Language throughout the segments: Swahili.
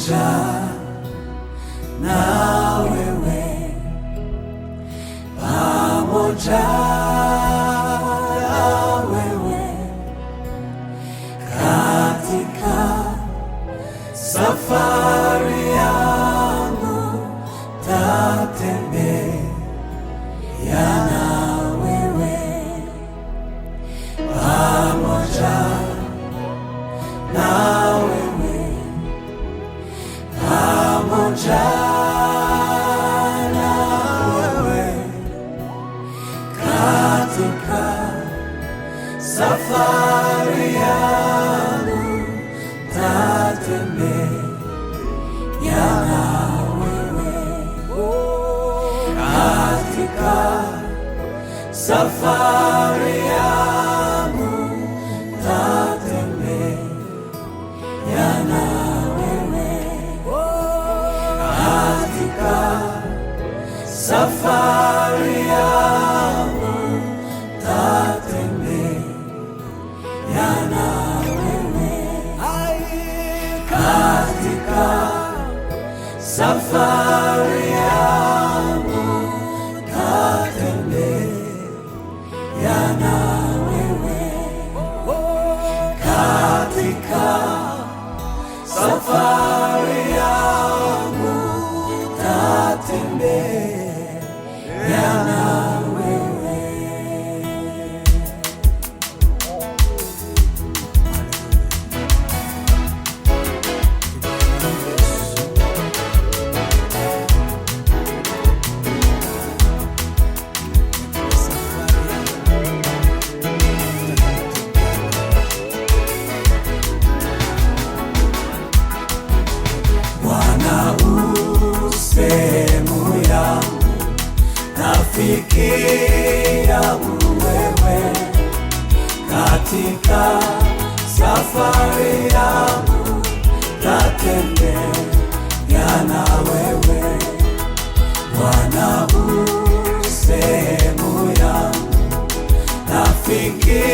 pamoja na wewe, pamoja na wewe katika safari yangu, tatembea na wewe, pamoja na wewe, pamoja na wewe katika safari yangu, tatembea na wewe, katika safari yangu, tatembea na wewe, katika safari yangu, tatembea na wewe, katika safari yangu, tatembea na wewe, katika safari yangu, tatembea na wewe. Bwana, sehemu yangu, rafiki yangu wewe, katika safari yangu, tatembea na wewe. Bwana, sehemu yangu, rafiki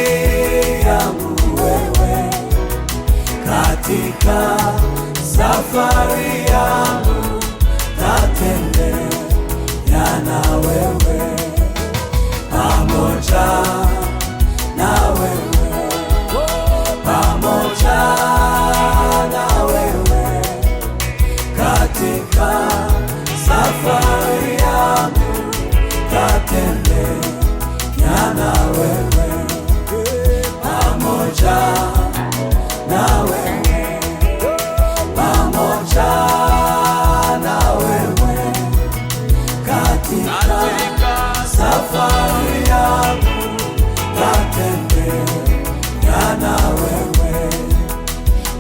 yangu wewe, katika safari yangu, tatembea na wewe, pamoja na wewe, pamoja na wewe katika safari yangu, tatembea na wewe, pamoja na wewe, pamoja na wewe katika safari yangu, tatembea na wewe,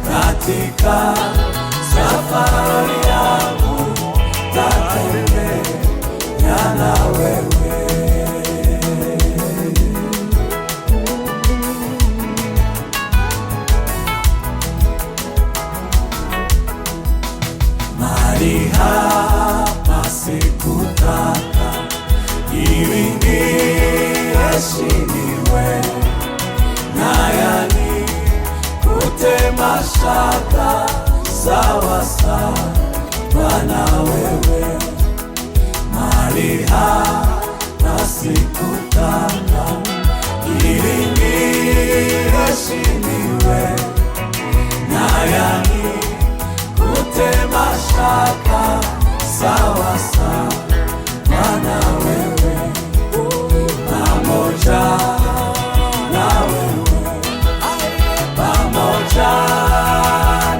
katika safari yangu, tatembea na wewe. Mahali hapa sikutaka ili niheshimiwe, na yanikute mashaka sawa sawa na wewe. Mahali hapa sikutaka ili niheshimiwe, na yanikute mashaka sawa sawa na wewe, pamoja na wewe, pamoja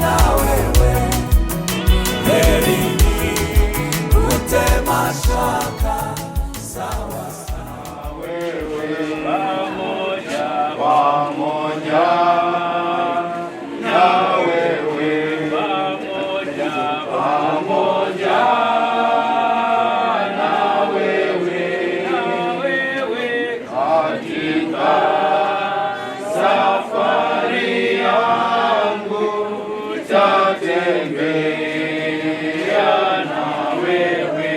na wewe, heri nikute mashaka sawa sawa wewe, pamoja na wewe, pamoja na wewe, katika safari yangu, tatembea na wewe,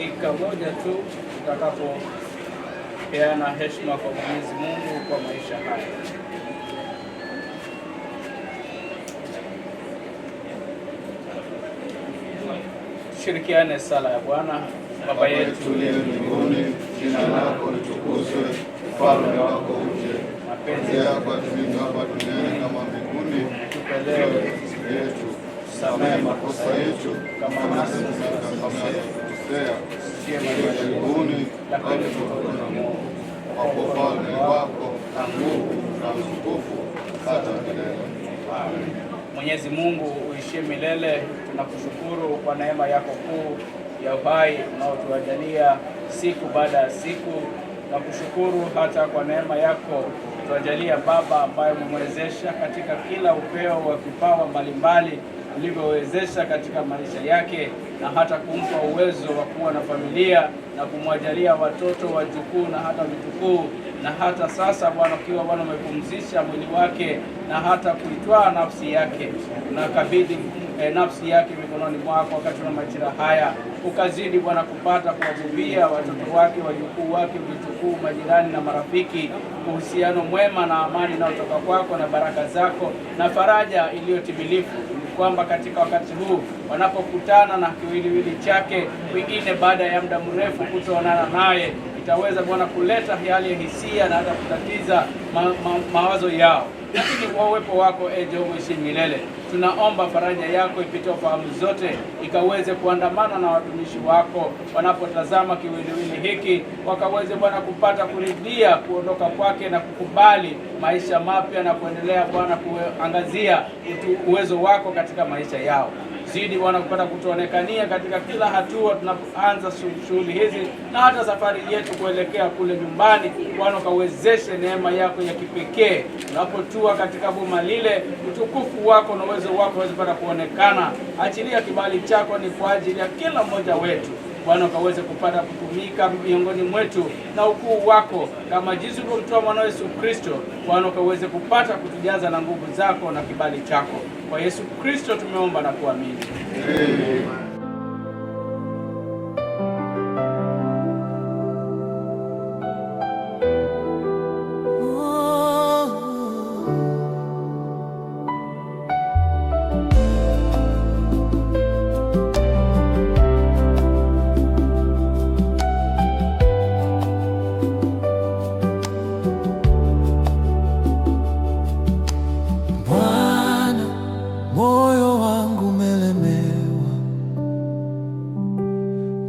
dakika moja tu tutakapopeana heshima kwa Mwenyezi Mungu kwa maisha haya. Tushirikiane sala ya Bwana. Baba yetu uliye mbinguni, jina lako litukuzwe, ufalme wako uje, mapenzi yako yatimizwe hapa duniani kama mbinguni. Tupe leo riziki yetu, tusamehe makosa yetu kama nasi tunakosea, usitie majaribuni, lakini tuokoe na Mungu. Kwa ufalme wako na nguvu na utukufu hata milele. Amen. Mwenyezi Mungu uishie milele, tunakushukuru kwa neema yako kuu ya uhai unaotujalia siku baada ya siku. Nakushukuru hata kwa neema yako tujalia Baba, ambaye umemwezesha katika kila upeo wa vipawa mbalimbali ulivyowezesha katika maisha yake, na hata kumpa uwezo wa kuwa na familia na kumwajalia watoto, wajukuu na hata vitukuu. Na hata sasa Bwana, ukiwa Bwana umepumzisha mwili wake na hata kuitwaa nafsi yake, unakabidhi nafsi yake mikononi mwako wakati wa majira haya. Ukazidi Bwana kupata kuwahudumia watoto wake, wajukuu wake, vitukuu, majirani na marafiki, uhusiano mwema na amani inayotoka kwako na baraka zako na faraja iliyotimilifu, kwamba katika wakati huu wanapokutana na kiwiliwili chake, wengine baada ya muda mrefu kutoonana naye, itaweza Bwana kuleta hali ya hisia na hata kutatiza mawazo yao. Lakini kwa uwepo wako Jehova ishi milele, tunaomba faraja yako ipitao fahamu zote ikaweze kuandamana na watumishi wako wanapotazama kiwiliwili hiki, wakaweze Bwana kupata kuridhia kuondoka kwake na kukubali maisha mapya na kuendelea Bwana kuangazia uwezo wako katika maisha yao. Zidi Bwana kupata kutuonekania katika kila hatua tunapoanza shughuli hizi na hata safari yetu kuelekea kule nyumbani. Bwana ukawezeshe neema yako ya kipekee unapotua katika boma lile, utukufu wako na uwezo wako uweze kupata kuonekana. Achilia kibali chako ni kwa ajili ya kila mmoja wetu Bwana, ukaweze kupata kutumika miongoni mwetu na ukuu wako kama jinsi ulivyomtoa mwanao Yesu Kristo. Bwana ukaweze kupata kutujaza na nguvu zako na kibali chako. Kwa Yesu Kristo tumeomba na kuamini. Amen.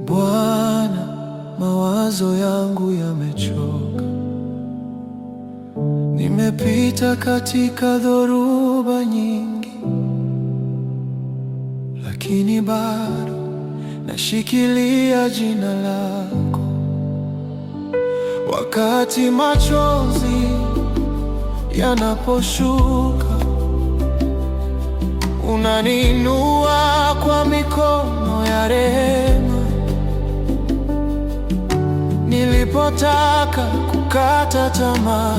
Bwana, mawazo yangu yamechoka, nimepita katika dhoruba nyingi, lakini bado nashikilia jina lako. Wakati machozi yanaposhuka, unaniinua kwa mikono ya rehema. Nilipotaka kukata tamaa,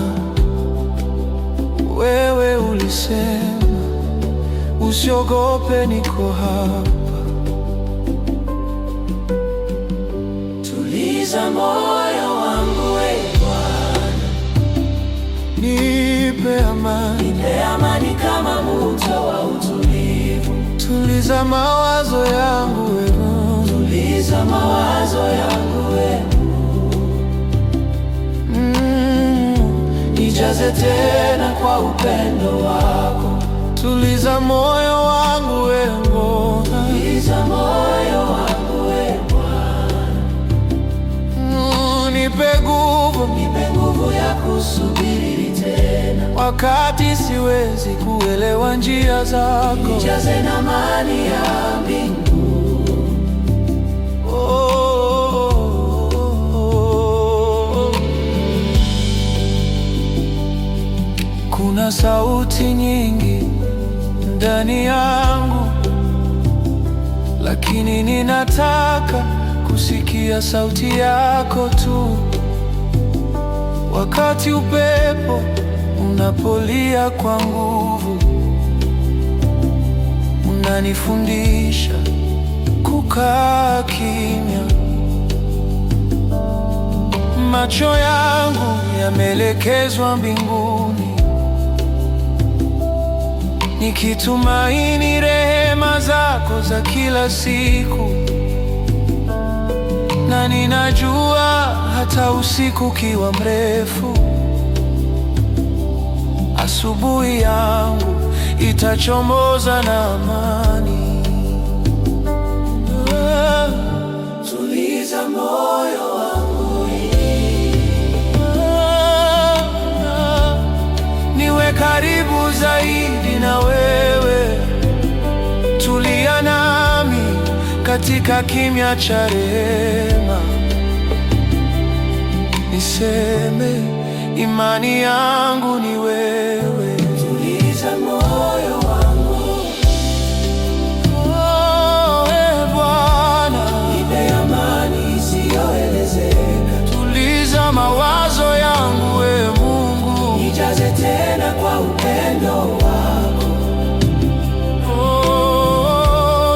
wewe ulisema usiogope, niko hapa. Tuliza moyo wangu, we Bwana, nipe amani kama mto wa utulivu. Tuliza mawazo yangu, we Mungu, tuliza mawazo yangu, we nijaze tena kwa upendo wako. Tuliza moyo wangu, we Bwana, tuliza moyo wangu, we Bwana. Nipe nguvu ya kusubiri tena, wakati siwezi kuelewa njia zako. Nijaze na amani ya mbingu. Kuna sauti nyingi ndani yangu, lakini ninataka kusikia sauti yako tu. Wakati upepo unapolia kwa nguvu, unanifundisha kukaa kimya. macho yangu yameelekezwa mbinguni, nikitumaini rehema zako za kila siku. Na ninajua hata usiku ukiwa mrefu, asubuhi yangu itachomoza na amani. Tuliza moyo wangu, niwe karibu zaidi na wewe. Tulia nami katika kimya cha rehema, niseme imani yangu ni wewe. Tuliza moyo wangu, Bwana, nipe amani isiyoelezeka. Tuliza mawazo yangu, Mungu, nijaze tena kwa upendo wako.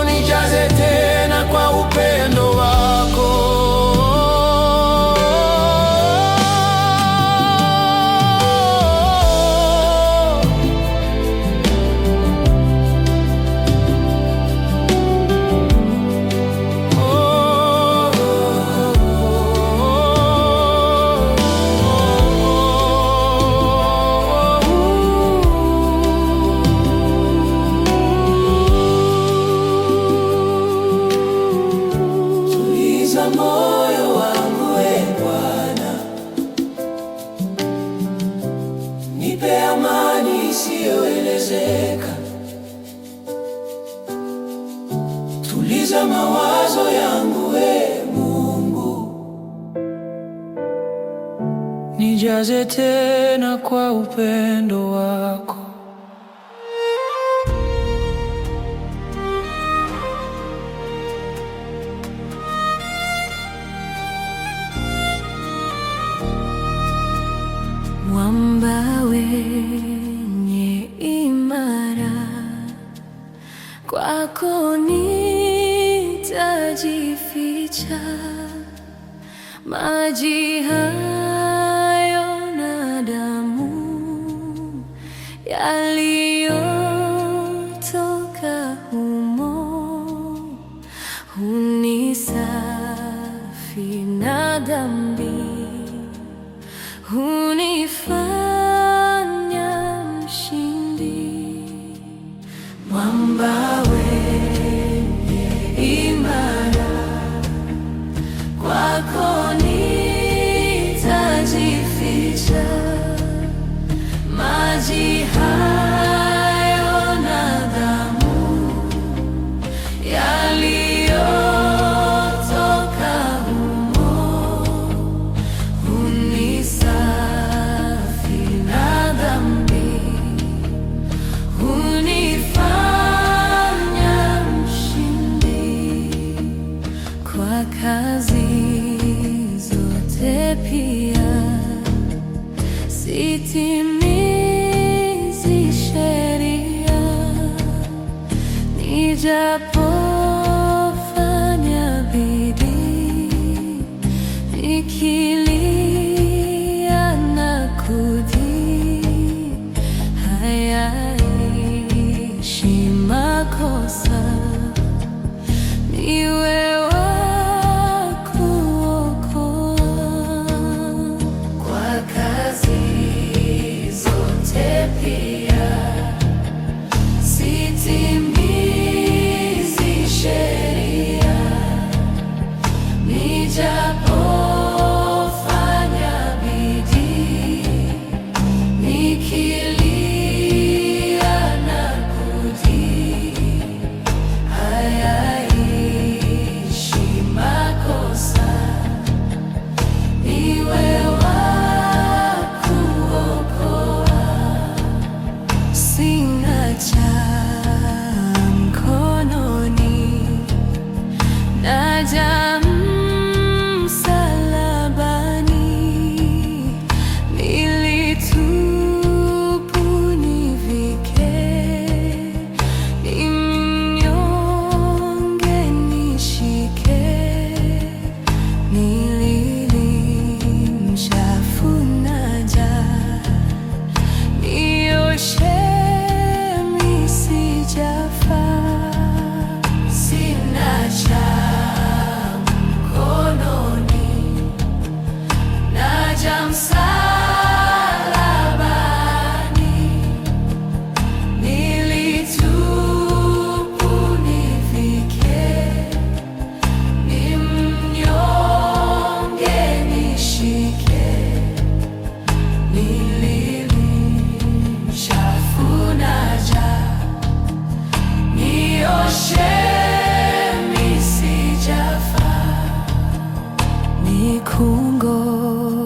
Nijaze tena kwa upendo wako. Moyo wangu, Bwana, nipe amani isiyoelezeka. Tuliza mawazo yangu, Mungu, nijaze tena kwa upendo wako. Mwamba wenye imara, kwako nitajificha. Maji hayo na damu yaliyotoka humo hunisafi na dhambi, hunifanya mshindi. Mwamba wenye imara, kwako nitajificha. Maji hayo na damu yaliyotoka humo hunisafi na dhambi, hunifanya mshindi. Kwa kazi zote pia sitimizi sheria, nijapofanya bidii, nikilia na kudhii, hayaishi makosa. Ni wewe wa kuokoa. Kwa kazi zote pia sitimizi sheria, nijapofanya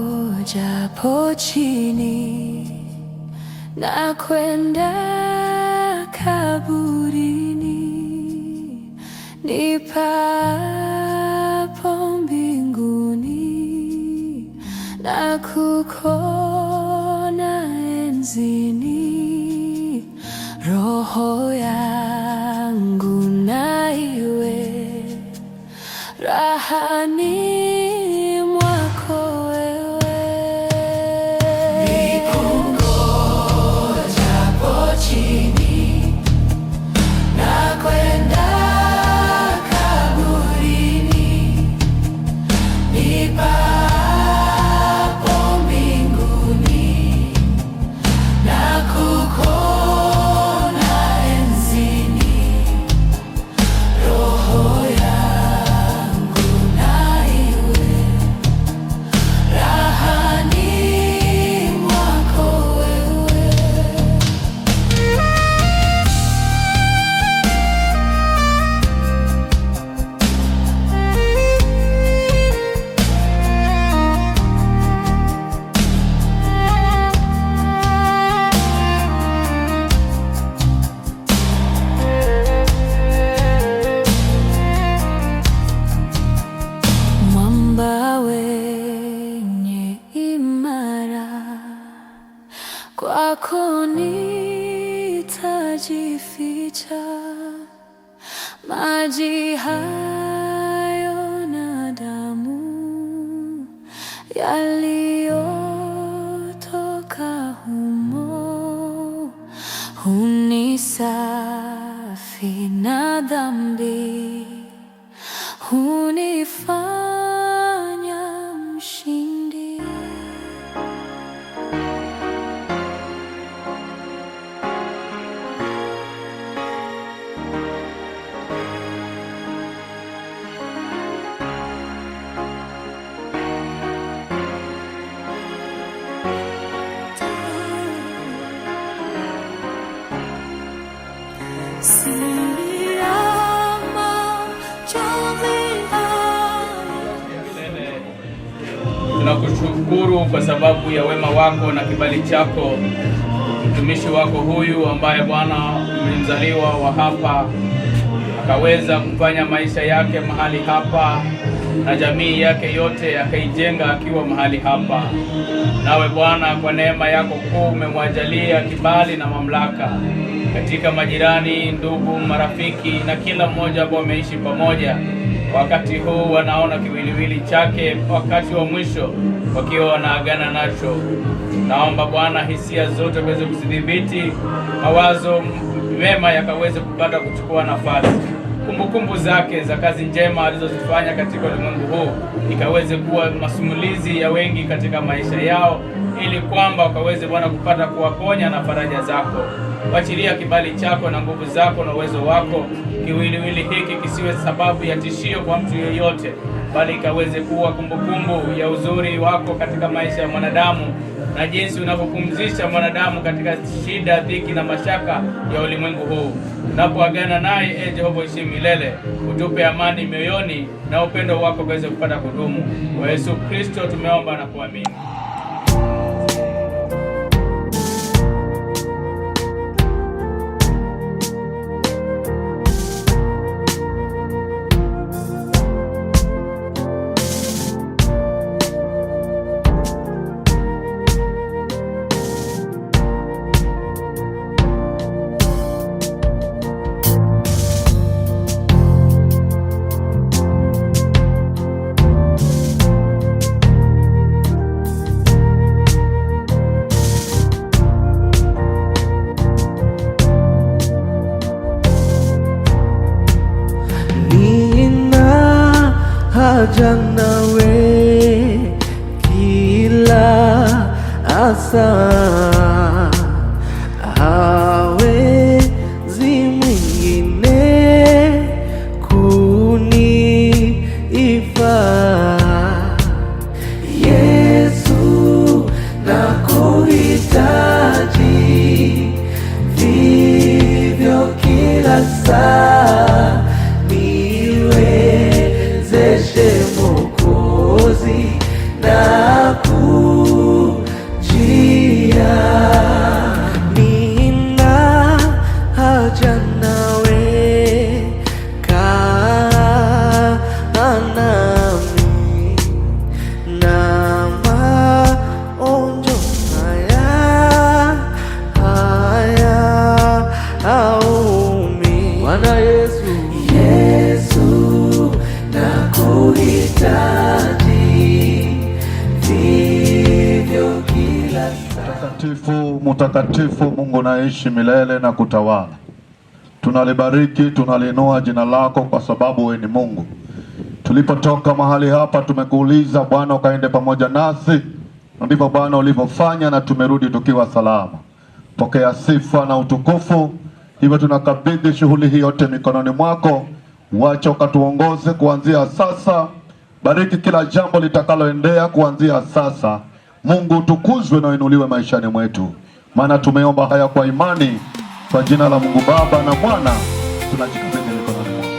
nikungojapo chini na kwenda kaburini, nipapo mbinguni na kukona enzini, roho yangu na iwe rahani mwako wewe. Nikungojapo chini na kwenda kaburini, nipapo mbinguni na kukona enzini, roho yangu na iwe rahani mwako wewe. Mwamba wenye imara, kwako nitajificha. Maji hayo na damu yaliyotoka humo hunisafi na dhambi, hunifanya mshindi. Tunakushukuru kwa sababu ya wema wako na kibali chako, mtumishi wako huyu ambaye Bwana mzaliwa wa hapa akaweza kufanya maisha yake mahali hapa na jamii yake yote akaijenga akiwa mahali hapa. Nawe Bwana, kwa neema yako kuu umemwajalia kibali na mamlaka katika majirani, ndugu, marafiki na kila mmoja ambao ameishi pamoja. Wakati huu wanaona kiwiliwili chake, wakati wa mwisho wakiwa wanaagana nacho. Naomba Bwana, hisia zote uweze kuzidhibiti, mawazo mema yakaweze kupata kuchukua nafasi, kumbukumbu zake za kazi njema alizozifanya katika ulimwengu huu ikaweze kuwa masimulizi ya wengi katika maisha yao, ili kwamba wakaweze Bwana kupata kuwaponya na faraja zako. Wachilia kibali chako na nguvu zako na uwezo wako, kiwiliwili hiki kisiwe sababu ya tishio kwa mtu yeyote, bali ikaweze kuwa kumbukumbu ya uzuri wako katika maisha ya mwanadamu na jinsi unavyopumzisha mwanadamu katika shida, dhiki na mashaka ya ulimwengu huu. Unapoagana naye, Jehova uishi milele, utupe amani mioyoni na upendo wako uweze kupata kudumu. Kwa Yesu Kristo tumeomba na kuamini. haja nawe kila asa, hawezi mwingine kuniifaa. Yesu nakuhitaji vivyo kila saa, niwezeshe Mwokozi. Mtakatifu, mtakatifu, Mungu naishi milele na kutawala. Tunalibariki, tunaliinua jina lako kwa sababu wewe ni Mungu. Tulipotoka mahali hapa tumekuuliza Bwana ukaende pamoja nasi. Ndivyo Bwana ulivyofanya na tumerudi tukiwa salama. Pokea sifa na utukufu. Hivyo tunakabidhi shughuli hii yote mikononi mwako. Wacha ukatuongoze kuanzia sasa. Bariki kila jambo litakaloendea kuanzia sasa. Mungu utukuzwe na uinuliwe maishani mwetu. Maana tumeomba haya kwa imani, kwa jina la Mungu Baba na Mwana, tunajikabidhi mikononi mwako.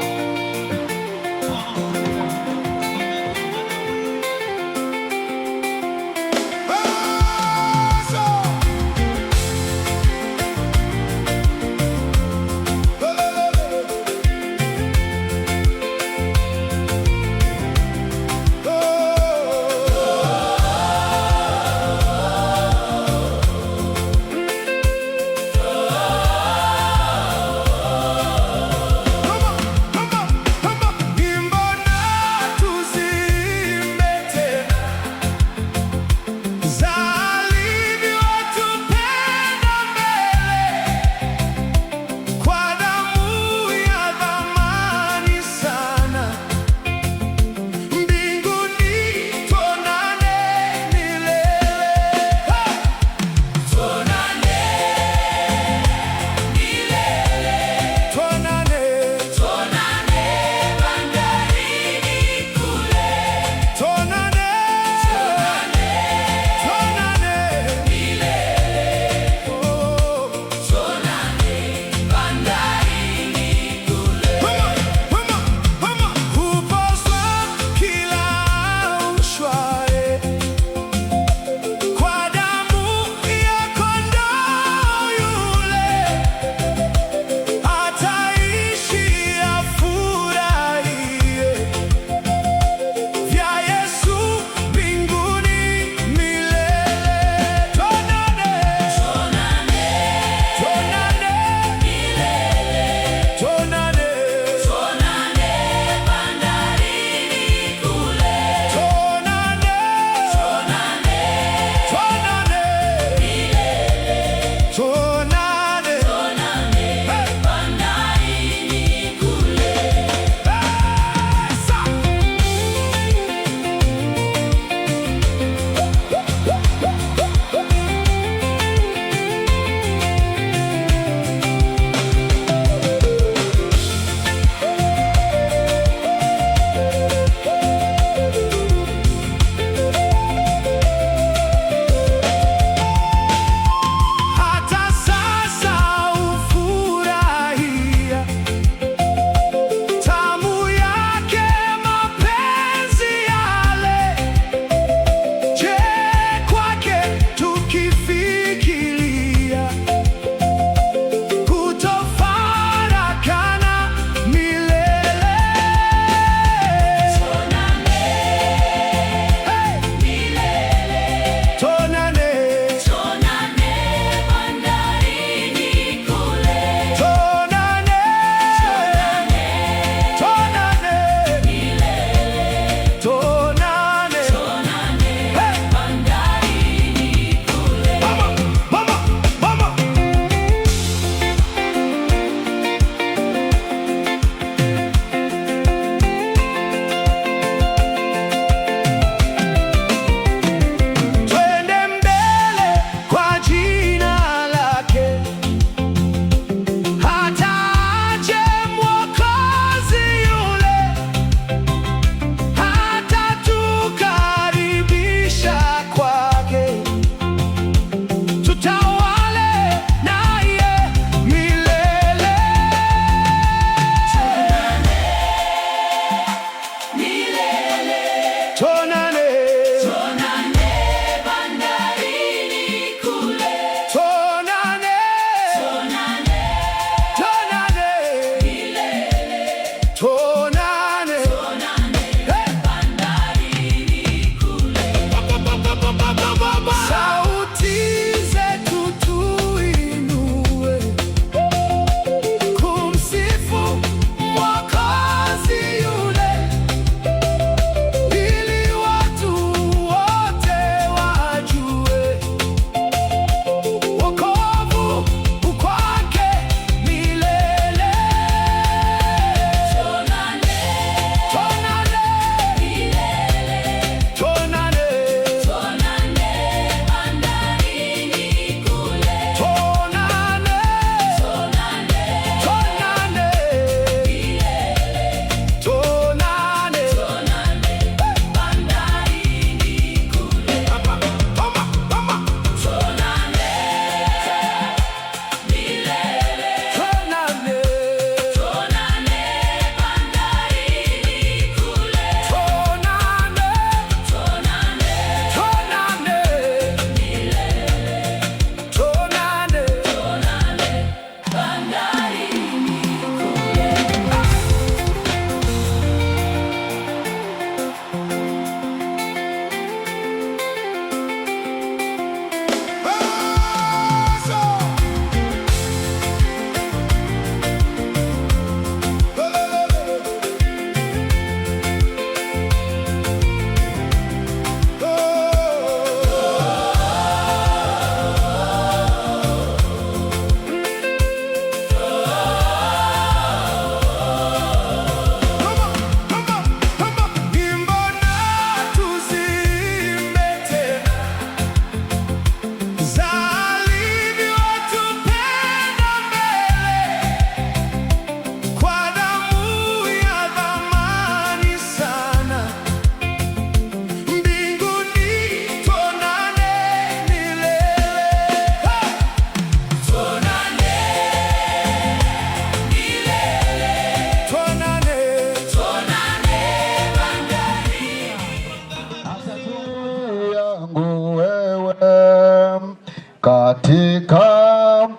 katika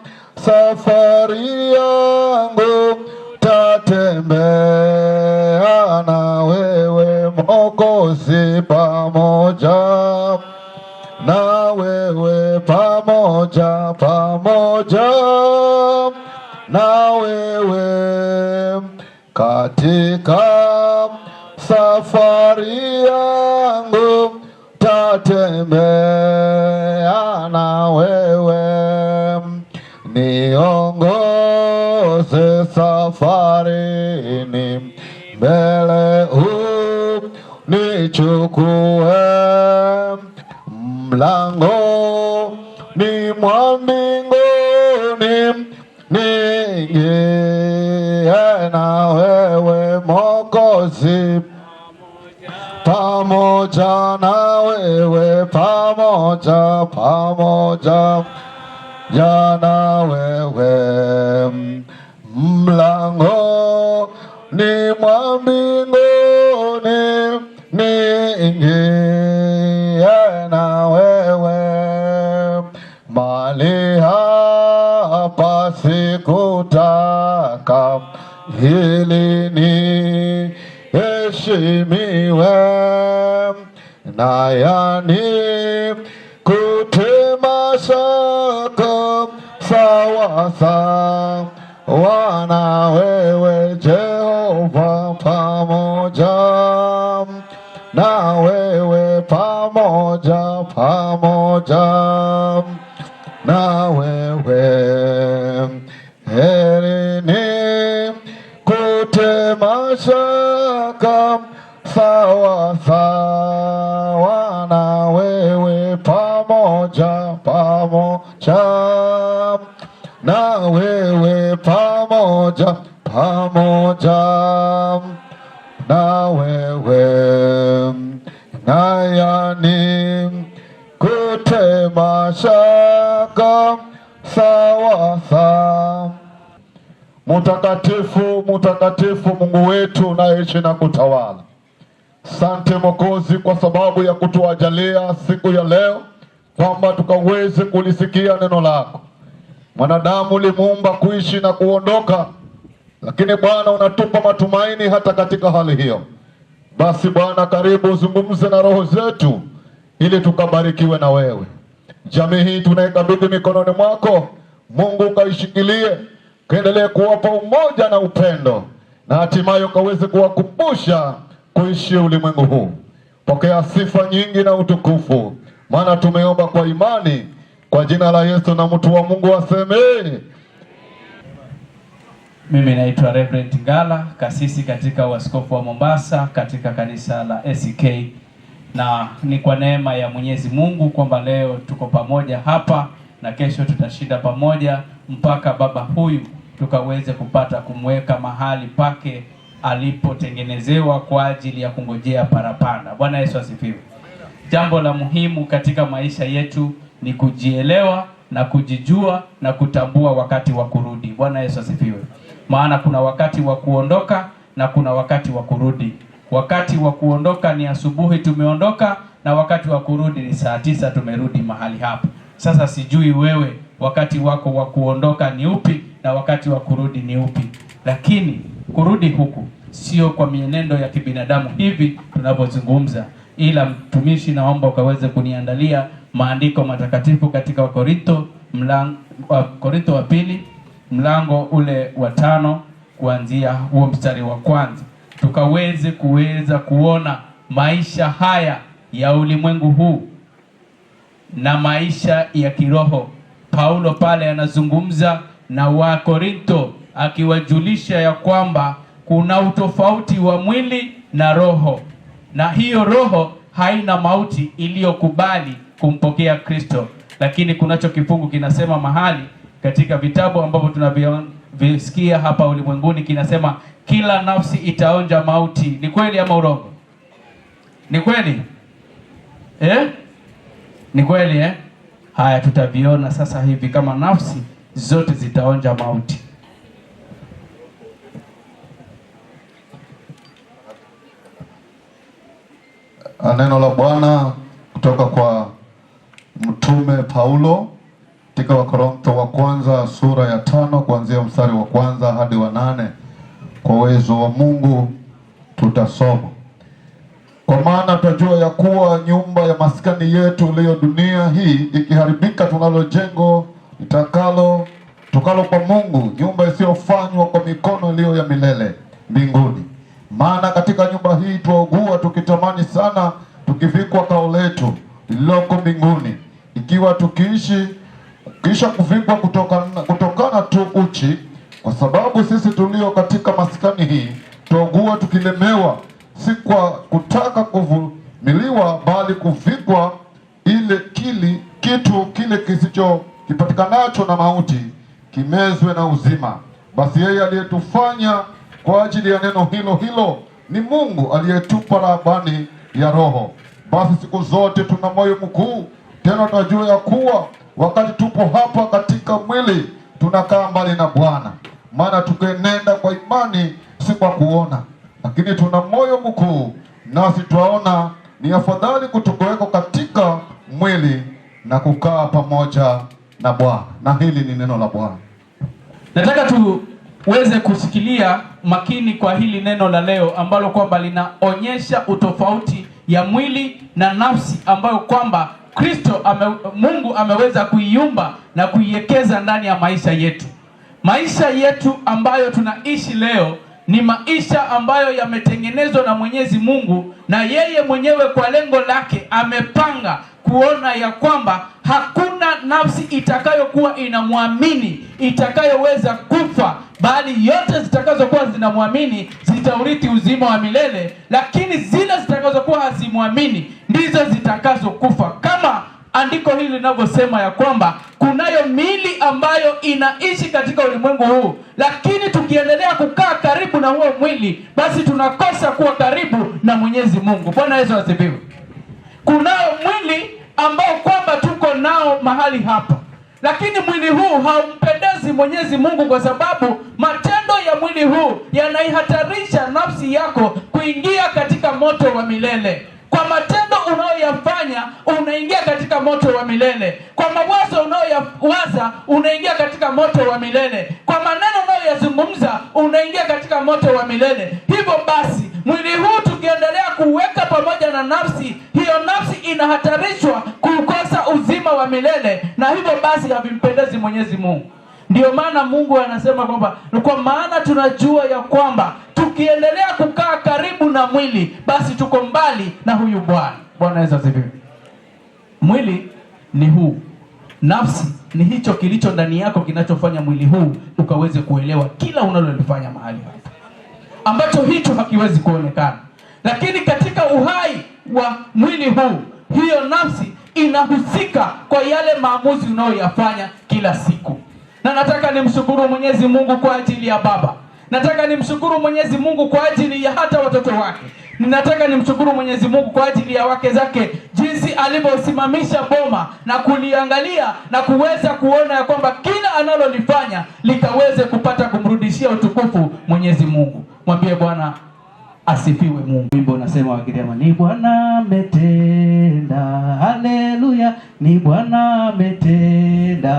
safari yangu tatembea na wewe Mwokozi, pamoja na wewe, pamoja na wewe katika safari yangu tatembea na wewe, niongoze safarini, mbele unichukue, mlangoni mwa mbinguni niingie na wewe Mwokozi, pamoja na wewe, pamoja na wewe, mlangoni mwa mbinguni niingie na wewe, mali hapa sikutaka ili niheshimiwe, na yani kutema shaka sawa sawa na wewe Jehova, pamoja na wewe, pamoja na wewe, heri ni kutema shaka sawa sawa na wewe, pamoja na wewe, pamoja na wewe, na yani kutema shaka sawa sawa. Mtakatifu, mtakatifu Mungu wetu unaishi na kutawala. Asante Mwokozi kwa sababu ya kutuajalia siku ya leo kwamba tukaweze kulisikia neno lako. Mwanadamu ulimuumba kuishi na kuondoka, lakini Bwana unatupa matumaini hata katika hali hiyo. Basi Bwana, karibu uzungumze na roho zetu ili tukabarikiwe na wewe. Jamii hii tunaikabidhi mikononi mwako. Mungu ukaishikilie, kaendelee kuwapa umoja na upendo, na hatimaye ukaweze kuwakumbusha kuishi ulimwengu huu. Pokea sifa nyingi na utukufu, maana tumeomba kwa imani kwa jina la Yesu, na mtu wa Mungu aseme. Mimi naitwa Reverend Ngala, kasisi katika uaskofu wa Mombasa katika kanisa la ACK, na ni kwa neema ya Mwenyezi Mungu kwamba leo tuko pamoja hapa na kesho tutashinda pamoja mpaka baba huyu tukaweze kupata kumweka mahali pake alipotengenezewa kwa ajili ya kungojea parapanda. Bwana Yesu asifiwe. Jambo la muhimu katika maisha yetu ni kujielewa na kujijua na kutambua wakati wa kurudi. Bwana Yesu asifiwe. Maana kuna wakati wa kuondoka na kuna wakati wa kurudi. Wakati wa kuondoka ni asubuhi tumeondoka, na wakati wa kurudi ni saa 9 tumerudi mahali hapa. Sasa sijui wewe wakati wako wa kuondoka ni upi na wakati wa kurudi ni upi. Lakini kurudi huku sio kwa mienendo ya kibinadamu hivi tunavyozungumza, ila mtumishi naomba ukaweze kuniandalia maandiko matakatifu katika Wakorintho Korintho wa pili mlango ule wa 5 kuanzia huo mstari wa kwanza, tukaweze kuona maisha haya ya ulimwengu huu na maisha ya kiroho. Paulo pale anazungumza na Wakorintho akiwajulisha ya kwamba kuna utofauti wa mwili na roho, na hiyo roho haina mauti iliyokubali kumpokea Kristo. Lakini kunacho kifungu kinasema mahali katika vitabu ambavyo tunavisikia hapa ulimwenguni, kinasema kila nafsi itaonja mauti. Ni kweli ama urongo? Ni kweli? Ni kweli Haya, tutaviona sasa hivi kama nafsi zote zitaonja mauti. Neno la Bwana kutoka kwa Mtume Paulo katika Wakorintho wa kwanza sura ya 5 kuanzia mstari wa 1 hadi wa 8. Kwa uwezo wa Mungu tutasoma. Kwa maana tutajua ya kuwa nyumba ya maskani yetu iliyo dunia hii ikiharibika, tunalo jengo tokalo kwa Mungu, nyumba isiyofanywa kwa mikono, iliyo ya milele mbinguni. Maana katika nyumba hii tuaugua tukitamani sana tukivikwa kao letu lililoko mbinguni, ikiwa kisha kuvikwa kutokana tu uchi, kwa sababu sisi tulio katika maskani hii tuaugua tukilemewa, si kwa kutaka kuvumiliwa, bali kuvikwa kitu kile kipatikanacho na mauti kimezwe na uzima. Basi yeye aliyetufanya kwa ajili ya neno hilo ni Mungu, aliyetupa rahabani ya Roho. Basi siku zote tuna moyo mkuu, tena tunajua ya kuwa wakati tupo hapa katika mwili tunakaa mbali na Bwana. Maana tukienenda kwa imani, si kwa kuona. Lakini tuna moyo mkuu, nasi twaona ni afadhali kutokuweko katika mwili na kukaa pamoja na Bwana. Na hili ni neno la Bwana. Nataka tuweze kusikilia makini kwa hili neno la leo, ambalo kwamba linaonyesha utofauti ya mwili na nafsi, ambayo kwamba Mungu ameweza kuiumba na kuiwekeza ndani ya maisha yetu. Maisha yetu ambayo tunaishi leo ni maisha ambayo yametengenezwa na Mwenyezi Mungu, na yeye mwenyewe kwa lengo lake amepanga kuona ya kwamba hakuna nafsi itakayokuwa inamwamini itakayoweza kufa, bali yote zitakazokuwa zinamwamini zitaurithi uzima wa milele, lakini zile zitakazokuwa hazimwamini ndizo zitakazokufa. Kama andiko hili linavyosema ya kwamba kunayo miili ambayo inaishi katika ulimwengu huu, lakini tukiendelea kukaa karibu na huo mwili, basi tunakosa kuwa karibu na Mwenyezi Mungu. Bwana Yesu asifiwe. Kunao mwili ambao kwamba tuko nao mahali hapa, lakini mwili huu haumpendezi Mwenyezi Mungu, kwa sababu matendo ya mwili huu yanaihatarisha nafsi yako kuingia katika moto wa milele. Kwa matendo unayoyafanya unaingia katika moto wa milele. Kwa mawazo unayoyawaza unaingia katika moto wa milele. Kwa maneno unayoyazungumza unaingia katika moto wa milele. Hivyo basi mwili huu tukiendelea kuweka pamoja na nafsi, hiyo nafsi inahatarishwa kukosa uzima wa milele, na hivyo basi havimpendezi Mwenyezi Mungu. Ndio maana Mungu anasema kwamba kwa maana tunajua ya kwamba tukiendelea kukaa karibu na mwili, basi tuko mbali na huyu Bwana. Bwana Yesu asifiwe. Mwili ni huu, nafsi ni hicho kilicho ndani yako kinachofanya mwili huu ukaweze kuelewa kila unalolifanya mahali hapa, ambacho hicho hakiwezi kuonekana. Lakini katika uhai wa mwili huu, hiyo nafsi inahusika kwa yale maamuzi unayoyafanya kila siku. Na nataka nimshukuru Mwenyezi Mungu kwa ajili ya baba. Nataka nimshukuru Mwenyezi Mungu kwa ajili ya hata watoto wake. Ninataka nimshukuru Mwenyezi Mungu kwa ajili ya wake zake, jinsi alivyosimamisha boma na kuliangalia na kuweza kuona ya kwamba kila analolifanya likaweze kupata kumrudishia utukufu Mwenyezi Mungu. Mwambie Bwana asifiwe Mungu. Wimbo unasema wakiriama, ni Bwana ametenda, haleluya, ni Bwana ametenda,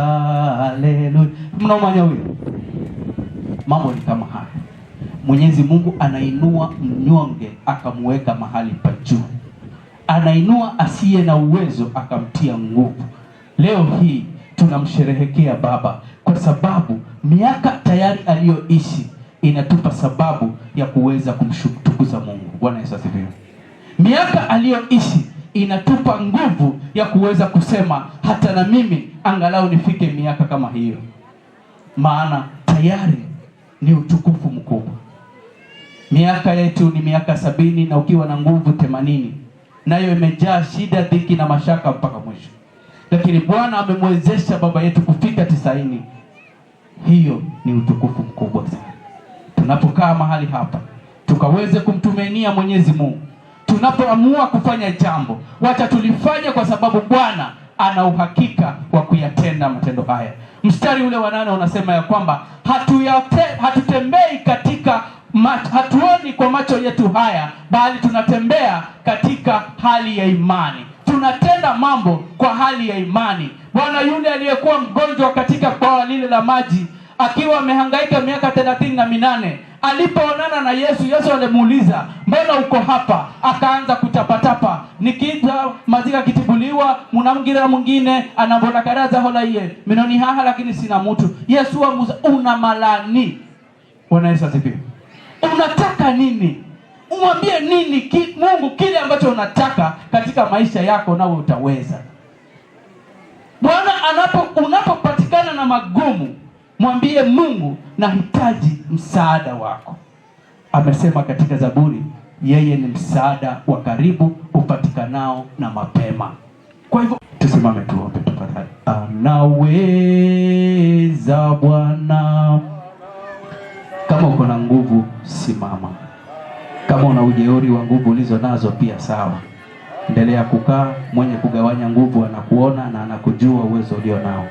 haleluya. Mnaomanya huyo? Mambo ni kama haya. Mwenyezi Mungu anainua mnyonge akamweka mahali pa juu, anainua asiye na uwezo akamtia nguvu. Leo hii tunamsherehekea baba kwa sababu miaka tayari aliyoishi inatupa sababu ya kuweza kumtukuza Mungu. Bwana Yesu asifiwe. Miaka aliyoishi inatupa nguvu ya kuweza kusema hata na mimi angalau nifike miaka kama hiyo, maana tayari ni utukufu mkubwa. Miaka yetu ni miaka 70 na ukiwa na nguvu 80, nayo imejaa shida, dhiki na mashaka mpaka mwisho. Lakini Bwana amemwezesha baba yetu kufika 90. Hiyo ni utukufu mkubwa sana. Tunapokaa mahali hapa tukaweze kumtumainia Mwenyezi Mungu. Tunapoamua kufanya jambo, wacha tulifanye kwa sababu Bwana ana uhakika wa kuyatenda matendo haya. Mstari ule wa 8 unasema ya kwamba hatutembei katika hatuoni kwa macho yetu haya, bali tunatembea katika hali ya imani. tunatenda mambo kwa hali ya imani. Bwana, yule aliyekuwa mgonjwa katika bwawa lile la maji akiwa amehangaika miaka 38, alipoonana na Yesu, Yesu alimuuliza, mbona uko hapa? Akaanza kutapatapa, nikija mazika kitibuliwa munamgira mwingine anabona karaza hola iye minoni haha lakini sina mtu. Yesu amuza, una malani. Bwana Yesu asifiwe. Unataka nini? Umwambie nini Mungu kile ambacho unataka katika maisha yako, nawe utaweza. Bwana, unapopatikana na magumu, mwambie Mungu, nahitaji msaada wako. Amesema katika Zaburi, yeye ni msaada wa karibu upatikanao na mapema. Kwa hivyo tusimame tuombe tafadhali. Anaweza Bwana. Kama uko na nguvu simama. Kama una ujeuri wa nguvu ulizo nazo pia sawa. Endelea kukaa. Mwenye kugawanya nguvu anakuona na anakujua uwezo ulio nao.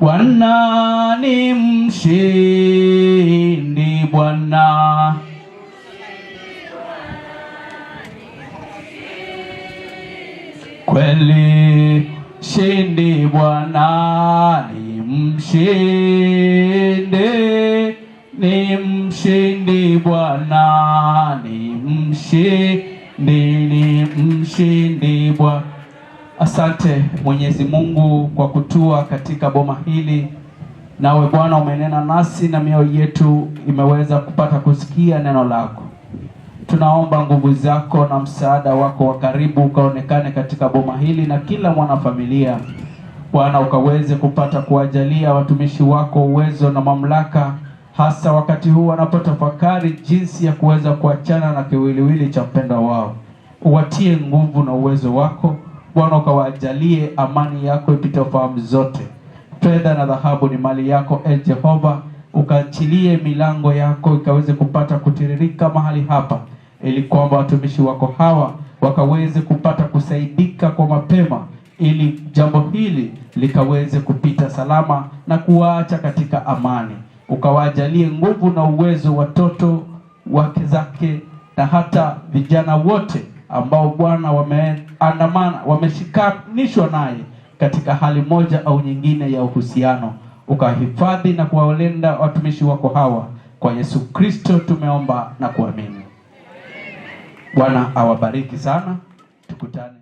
Bwana ni mshindi, Bwana kweli shindi, Bwana ni mshindi, ni mshindi, Bwana ni mshindi Bwana. Asante Mwenyezi Mungu kwa kutua katika boma hili. Nawe Bwana umenena nasi na mioyo yetu imeweza kupata kusikia neno lako. Tunaomba nguvu zako na msaada wako wa karibu ukaonekane katika boma hili na kila mwanafamilia. Bwana, ukaweze kupata kuwajalia watumishi wako uwezo na mamlaka, hasa wakati huu wanapotafakari jinsi ya kuweza kuachana na kiwiliwili cha mpendwa wao. Uwatie nguvu na uwezo wako. Bwana, ukawajalie amani yako ipite fahamu zote. Fedha na dhahabu ni mali yako, Jehova. Ukaachilie milango yako ikaweze kupata kutiririka mahali hapa, ili kwamba watumishi wako hawa wakaweze kupata kusaidika kwa mapema, ili jambo hili likaweze kupita salama na kuwaacha katika amani. Ukawajalie nguvu na uwezo watoto wake zake na hata vijana wote ambao Bwana wameandamana, wameshikanishwa naye katika hali moja au nyingine ya uhusiano. Ukahifadhi na kuwalinda watumishi wako hawa. Kwa Yesu Kristo tumeomba na kuamini. Bwana awabariki sana. Tukutane.